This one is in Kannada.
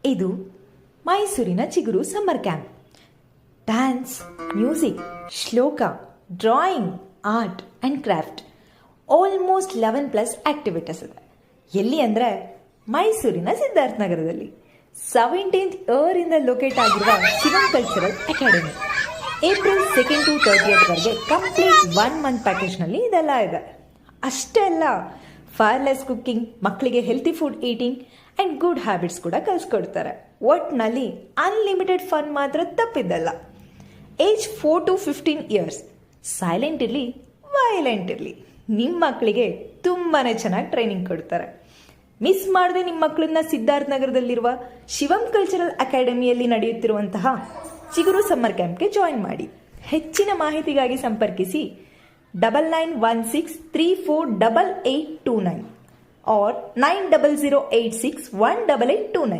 ಇದು ಮೈಸೂರಿನ ಚಿಗುರು ಸಮ್ಮರ್ ಕ್ಯಾಂಪ್. ಡ್ಯಾನ್ಸ್, ಮ್ಯೂಸಿಕ್, ಶ್ಲೋಕ, drawing, art and craft almost 11+ activities ಇದೆ. ಎಲ್ಲಿ ಅಂದರೆ ಮೈಸೂರಿನ ಸಿದ್ಧಾರ್ಥ ನಗರದಲ್ಲಿ 17th ಇಯರಿಂದ ಲೊಕೇಟ್ ಆಗಿರುವ Shivam cultural academy. April 2 to 30ವರೆಗೆ ಕಂಪ್ಲೀಟ್ 1 ಮಂತ್ ಪ್ಯಾಕೇಜ್ನಲ್ಲಿ ಇದೆಲ್ಲ ಇದೆ. ಅಷ್ಟೇ ಅಲ್ಲ, ಫೈರ್ಲೆಸ್ ಕುಕ್ಕಿಂಗ್, ಮಕ್ಕಳಿಗೆ healthy food eating and good habits ಕೂಡ ಕಲಿಸ್ಕೊಡ್ತಾರೆ. ಒಟ್ನಲ್ಲಿ ಅನ್ಲಿಮಿಟೆಡ್ ಫನ್ ಮಾತ್ರ ತಪ್ಪಿದ್ದಲ್ಲ. ಏಜ್ 4 to 15 ಇಯರ್ಸ್, ಸೈಲೆಂಟ್ ಇರಲಿ ವೈಲೆಂಟ್ ಇರಲಿ, ನಿಮ್ಮ ಮಕ್ಕಳಿಗೆ ತುಂಬಾ ಚೆನ್ನಾಗಿ ಟ್ರೈನಿಂಗ್ ಕೊಡ್ತಾರೆ. ಮಿಸ್ ಮಾಡದೆ ನಿಮ್ಮ ಮಕ್ಕಳನ್ನ ಸಿದ್ಧಾರ್ಥ ನಗರದಲ್ಲಿರುವ ಶಿವಂ ಕಲ್ಚರಲ್ ಅಕಾಡೆಮಿಯಲ್ಲಿ ನಡೆಯುತ್ತಿರುವಂತಹ ಚಿಗುರು ಸಮ್ಮರ್ ಕ್ಯಾಂಪ್ಗೆ ಜಾಯಿನ್ ಮಾಡಿ. ಹೆಚ್ಚಿನ ಮಾಹಿತಿಗಾಗಿ ಸಂಪರ್ಕಿಸಿ 9916348829 or 900861889.